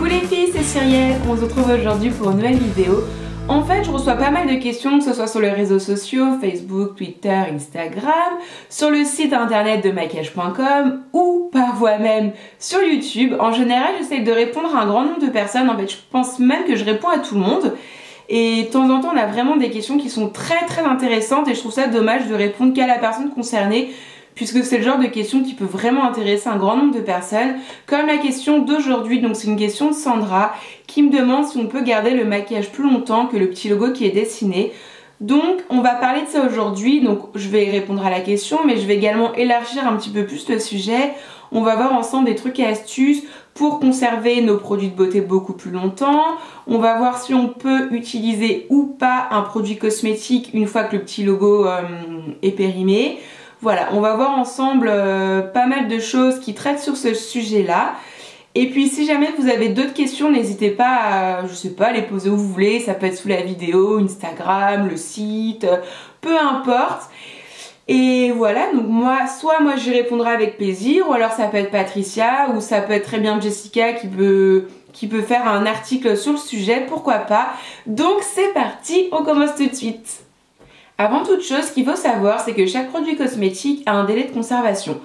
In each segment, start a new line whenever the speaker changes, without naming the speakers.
Coucou les filles, c'est Cyrielle, on se retrouve aujourd'hui pour une nouvelle vidéo. En fait, je reçois pas mal de questions, que ce soit sur les réseaux sociaux, Facebook, Twitter, Instagram, sur le site internet de maquillage.com ou par voie même sur YouTube. En général, j'essaie de répondre à un grand nombre de personnes. En fait, je pense même que je réponds à tout le monde. Et de temps en temps, on a vraiment des questions qui sont très intéressantes et je trouve ça dommage de répondre qu'à la personne concernée, puisque c'est le genre de question qui peut vraiment intéresser un grand nombre de personnes, comme la question d'aujourd'hui. Donc c'est une question de Sandra qui me demande si on peut garder le maquillage plus longtemps que le petit logo qui est dessiné. Donc on va parler de ça aujourd'hui, donc je vais répondre à la question, mais je vais également élargir un petit peu plus le sujet. On va voir ensemble des trucs et astuces pour conserver nos produits de beauté beaucoup plus longtemps. On va voir si on peut utiliser ou pas un produit cosmétique une fois que le petit logo est périmé. Voilà, on va voir ensemble pas mal de choses qui traitent sur ce sujet-là. Et puis si jamais vous avez d'autres questions, n'hésitez pas à, je sais pas, les poser où vous voulez. Ça peut être sous la vidéo, Instagram, le site, peu importe. Et voilà, donc soit moi j'y répondrai avec plaisir, ou alors ça peut être Patricia, ou ça peut être très bien Jessica qui peut faire un article sur le sujet, pourquoi pas. Donc c'est parti, on commence tout de suite. Avant toute chose, ce qu'il faut savoir, c'est que chaque produit cosmétique a un délai de conservation.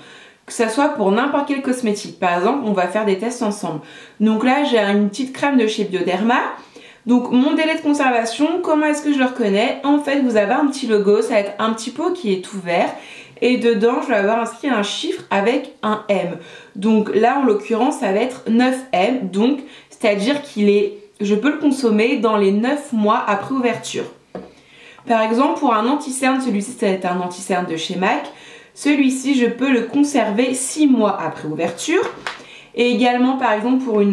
Que ça soit pour n'importe quel cosmétique. Par exemple, on va faire des tests ensemble. Donc là, j'ai une petite crème de chez Bioderma. Donc mon délai de conservation, comment est-ce que je le reconnais? En fait, vous avez un petit logo, ça va être un petit pot qui est ouvert. Et dedans, je vais avoir inscrit un chiffre avec un M. Donc là, en l'occurrence, ça va être 9M. Donc, c'est-à-dire je peux le consommer dans les 9 mois après ouverture. Par exemple, pour un anti-cerne, celui-ci, ça va être un anti-cerne de chez MAC. Celui-ci, je peux le conserver 6 mois après ouverture. Et également, par exemple, pour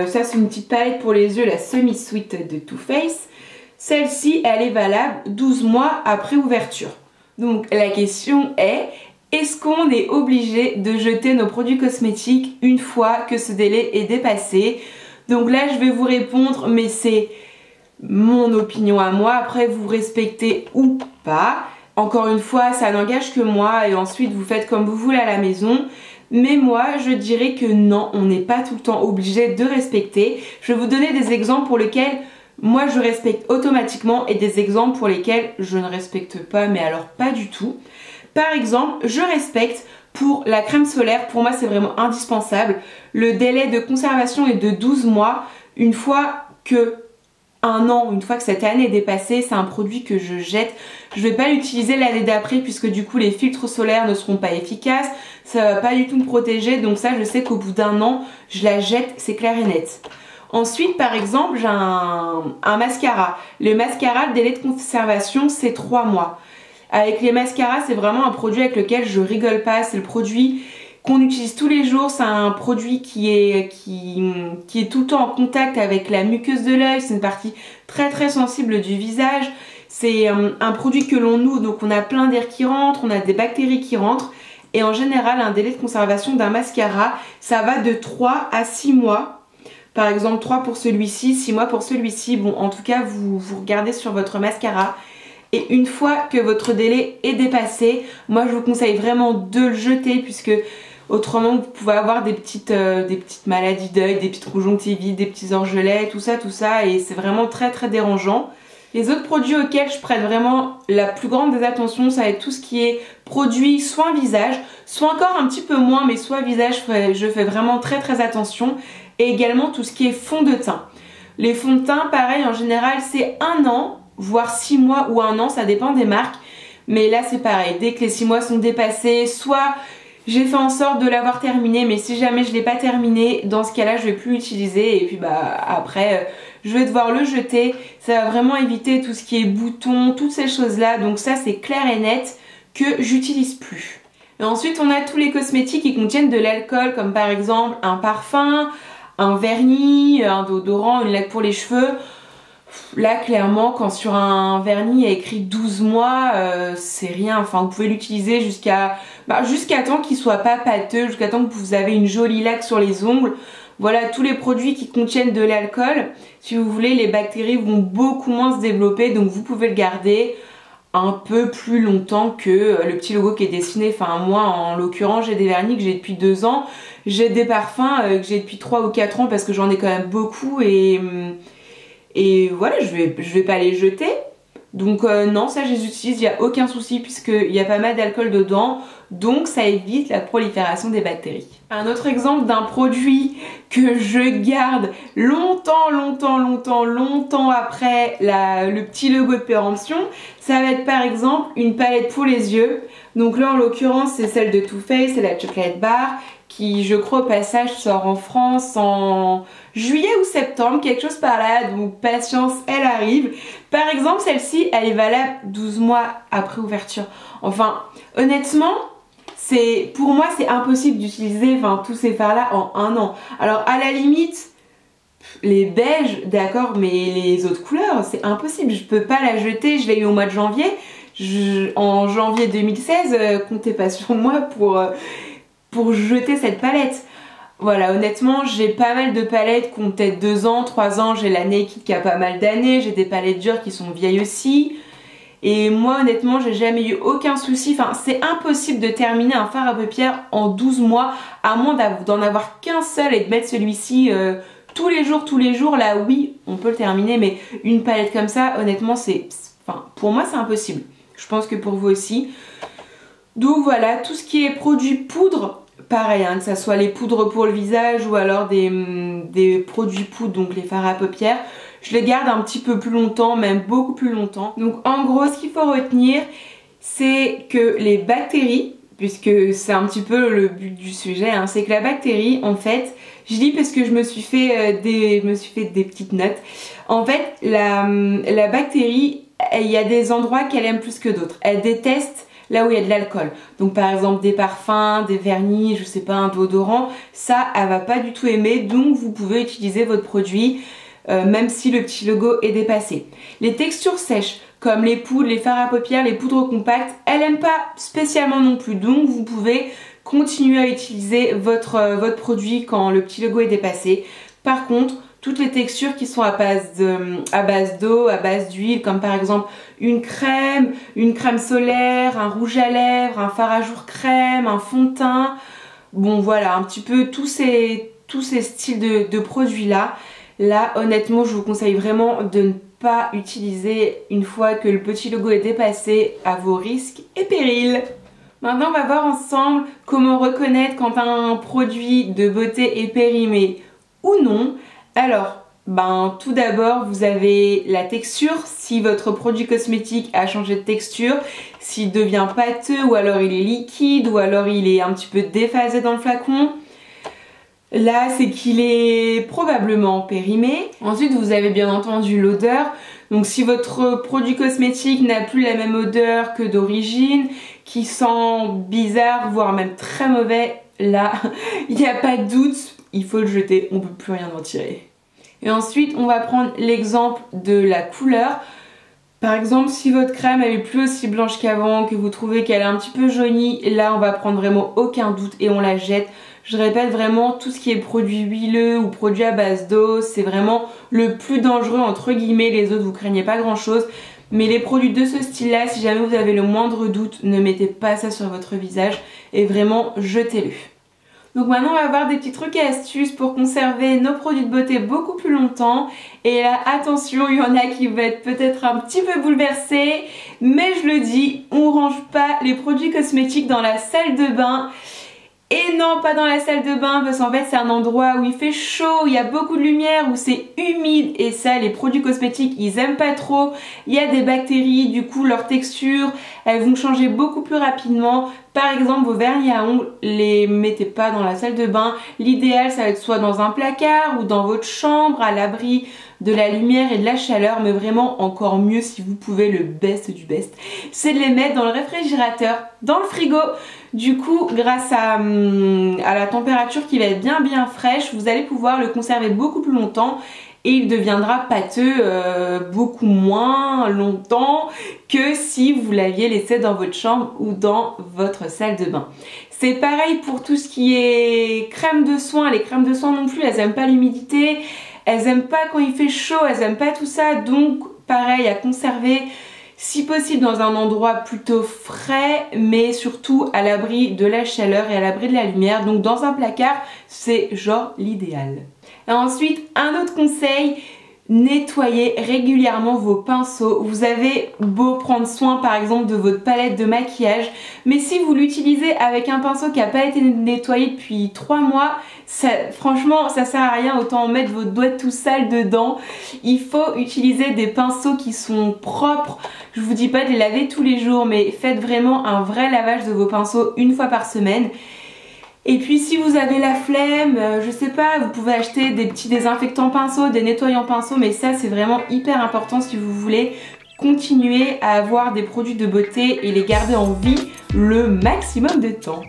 ça c'est une petite palette pour les yeux, la Semi Sweet de Too Faced. Celle-ci, elle est valable 12 mois après ouverture. Donc la question est-ce qu'on est obligé de jeter nos produits cosmétiques une fois que ce délai est dépassé? Donc là, je vais vous répondre, mais c'est mon opinion à moi. Après, vous respectez ou pas. Encore une fois, ça n'engage que moi et ensuite vous faites comme vous voulez à la maison. Mais moi, je dirais que non, on n'est pas tout le temps obligé de respecter. Je vais vous donner des exemples pour lesquels moi je respecte automatiquement et des exemples pour lesquels je ne respecte pas, mais alors pas du tout. Par exemple, je respecte pour la crème solaire, pour moi c'est vraiment indispensable. Le délai de conservation est de 12 mois. Une fois que cette année est dépassée, c'est un produit que je jette. Je vais pas l'utiliser l'année d'après puisque du coup les filtres solaires ne seront pas efficaces. Ça va pas du tout me protéger, donc ça je sais qu'au bout d'un an, je la jette, c'est clair et net. Ensuite, par exemple, j'ai un mascara. Le mascara, le délai de conservation, c'est 3 mois. Avec les mascaras, c'est vraiment un produit avec lequel je rigole pas. C'est le produit qu'on utilise tous les jours. C'est un produit qui est tout le temps en contact avec la muqueuse de l'œil. C'est une partie très sensible du visage. C'est un produit que l'on noue, donc on a plein d'air qui rentre, on a des bactéries qui rentrent. Et en général, un délai de conservation d'un mascara, ça va de 3 à 6 mois. Par exemple 3 pour celui-ci, 6 mois pour celui-ci. Bon, en tout cas, vous regardez sur votre mascara. Et une fois que votre délai est dépassé, moi je vous conseille vraiment de le jeter, puisque autrement vous pouvez avoir des petites maladies d'œil, des petites conjonctivites, des petits orgelets, tout ça, et c'est vraiment très dérangeant. Les autres produits auxquels je prête vraiment la plus grande des attentions, ça va être tout ce qui est produits soin visage, soit encore un petit peu moins, mais soin visage, je fais vraiment très attention. Et également tout ce qui est fond de teint. Les fonds de teint, pareil, en général, c'est 1 an, voire 6 mois ou 1 an, ça dépend des marques. Mais là, c'est pareil, dès que les 6 mois sont dépassés, soit j'ai fait en sorte de l'avoir terminé, mais si jamais je ne l'ai pas terminé, dans ce cas-là, je ne vais plus l'utiliser. Et puis après, je vais devoir le jeter. Ça va vraiment éviter tout ce qui est boutons, toutes ces choses-là. Donc ça, c'est clair et net que j'utilise plus. Et ensuite, on a tous les cosmétiques qui contiennent de l'alcool, comme par exemple un parfum, un vernis, un déodorant, une laque pour les cheveux. Là clairement, quand sur un vernis il y a écrit 12 mois, c'est rien. Enfin, vous pouvez l'utiliser jusqu'à temps qu'il soit pas pâteux, jusqu'à temps que vous avez une jolie laque sur les ongles. Voilà, tous les produits qui contiennent de l'alcool, si vous voulez, les bactéries vont beaucoup moins se développer, donc vous pouvez le garder un peu plus longtemps que le petit logo qui est dessiné. Enfin, moi en l'occurrence, j'ai des vernis que j'ai depuis 2 ans. J'ai des parfums que j'ai depuis 3 ou 4 ans parce que j'en ai quand même beaucoup et voilà, je vais pas les jeter. Donc non, ça je les utilise, il n'y a aucun souci puisqu'il y a pas mal d'alcool dedans, donc ça évite la prolifération des bactéries. Un autre exemple d'un produit que je garde longtemps après le petit logo de péremption, ça va être par exemple une palette pour les yeux. Donc là en l'occurrence c'est celle de Too Faced, c'est la Chocolate Bar, qui je crois au passage sort en France en juillet ou septembre, quelque chose par là, donc patience, elle arrive. Par exemple celle-ci elle est valable 12 mois après ouverture. Enfin honnêtement pour moi c'est impossible d'utiliser tous ces fards là en 1 an. Alors à la limite les beiges d'accord, mais les autres couleurs c'est impossible, je peux pas la jeter. Je l'ai eu au mois de janvier, en janvier 2016, comptez pas sur moi pour jeter cette palette. Voilà, honnêtement, j'ai pas mal de palettes qui ont peut-être 2 ans, 3 ans. J'ai la Naked qui a pas mal d'années. J'ai des palettes dures qui sont vieilles aussi. Et moi, honnêtement, j'ai jamais eu aucun souci. Enfin, c'est impossible de terminer un fard à paupières en 12 mois, à moins d'en avoir qu'un seul et de mettre celui-ci tous les jours. Là, oui, on peut le terminer. Mais une palette comme ça, honnêtement, pour moi, c'est impossible. Je pense que pour vous aussi. Donc voilà, tout ce qui est produit poudre, pareil, que ça soit les poudres pour le visage ou alors des produits poudre, donc les fards à paupières, je les garde un petit peu plus longtemps, même beaucoup plus longtemps. Donc en gros, ce qu'il faut retenir, c'est que les bactéries, puisque c'est un petit peu le but du sujet, c'est que la bactérie, en fait, je dis parce que je me suis fait des petites notes. En fait, la bactérie, il y a des endroits qu'elle aime plus que d'autres. Elle déteste là où il y a de l'alcool. Donc par exemple des parfums, des vernis, je sais pas, un déodorant, ça elle va pas du tout aimer, donc vous pouvez utiliser votre produit même si le petit logo est dépassé. Les textures sèches comme les poudres, les fards à paupières, les poudres compactes, elle aime pas spécialement non plus, donc vous pouvez continuer à utiliser votre produit quand le petit logo est dépassé. Par contre, toutes les textures qui sont à base d'eau, à base d'huile, comme par exemple une crème solaire, un rouge à lèvres, un fard à jour crème, un fond de teint, bon voilà, un petit peu tous ces styles de produits là. Là honnêtement je vous conseille vraiment de ne pas utiliser une fois que le petit logo est dépassé, à vos risques et périls. Maintenant on va voir ensemble comment reconnaître quand un produit de beauté est périmé ou non. Alors, tout d'abord, vous avez la texture, si votre produit cosmétique a changé de texture, s'il devient pâteux ou alors il est liquide ou alors il est un petit peu déphasé dans le flacon. Là, c'est qu'il est probablement périmé. Ensuite, vous avez bien entendu l'odeur. Donc si votre produit cosmétique n'a plus la même odeur que d'origine, qui sent bizarre, voire même très mauvais, là, il n'y a pas de doute, il faut le jeter, on ne peut plus rien en tirer. Et ensuite, on va prendre l'exemple de la couleur. Par exemple, si votre crème elle est plus aussi blanche qu'avant, que vous trouvez qu'elle est un petit peu jaunie, là on va prendre vraiment aucun doute et on la jette. Je répète vraiment, tout ce qui est produit huileux ou produit à base d'eau, c'est vraiment le plus dangereux entre guillemets. Les autres, vous craignez pas grand chose. Mais les produits de ce style là, si jamais vous avez le moindre doute, ne mettez pas ça sur votre visage et vraiment jetez-le. Donc maintenant on va voir des petits trucs et astuces pour conserver nos produits de beauté beaucoup plus longtemps. Et là attention, il y en a qui vont être peut-être un petit peu bouleversés, mais je le dis, on range pas les produits cosmétiques dans la salle de bain. Et non, pas dans la salle de bain, parce qu'en fait c'est un endroit où il fait chaud, il y a beaucoup de lumière, où c'est humide, et ça les produits cosmétiques ils aiment pas trop. Il y a des bactéries, du coup leur texture elles vont changer beaucoup plus rapidement. Par exemple vos vernis à ongles, les mettez pas dans la salle de bain. L'idéal ça va être soit dans un placard ou dans votre chambre à l'abri de la lumière et de la chaleur, mais vraiment encore mieux si vous pouvez, le best du best, c'est de les mettre dans le réfrigérateur, dans le frigo. Du coup, grâce à la température qui va être bien fraîche, vous allez pouvoir le conserver beaucoup plus longtemps et il deviendra pâteux beaucoup moins longtemps que si vous l'aviez laissé dans votre chambre ou dans votre salle de bain. C'est pareil pour tout ce qui est crème de soin. Les crèmes de soin non plus, elles n'aiment pas l'humidité, elles n'aiment pas quand il fait chaud, elles n'aiment pas tout ça, donc pareil à conserver. si possible dans un endroit plutôt frais, mais surtout à l'abri de la chaleur et à l'abri de la lumière. Donc dans un placard, c'est genre l'idéal. Ensuite, un autre conseil, nettoyez régulièrement vos pinceaux. Vous avez beau prendre soin par exemple de votre palette de maquillage, mais si vous l'utilisez avec un pinceau qui n'a pas été nettoyé depuis 3 mois, franchement ça sert à rien, autant mettre votre doigt tout sale dedans. Il faut utiliser des pinceaux qui sont propres. Je vous dis pas de les laver tous les jours, mais faites vraiment un vrai lavage de vos pinceaux une fois par semaine. Et puis si vous avez la flemme, je sais pas, vous pouvez acheter des petits désinfectants pinceaux, des nettoyants pinceaux, mais ça c'est vraiment hyper important si vous voulez continuer à avoir des produits de beauté et les garder en vie le maximum de temps.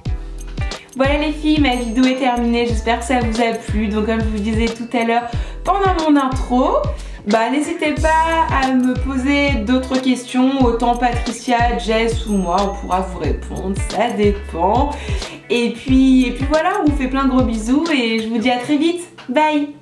Voilà les filles, ma vidéo est terminée, j'espère que ça vous a plu. Donc comme je vous disais tout à l'heure pendant mon intro, n'hésitez pas à me poser d'autres questions, autant Patricia, Jess ou moi, on pourra vous répondre, ça dépend. Et puis voilà, on vous fait plein de gros bisous et je vous dis à très vite, bye!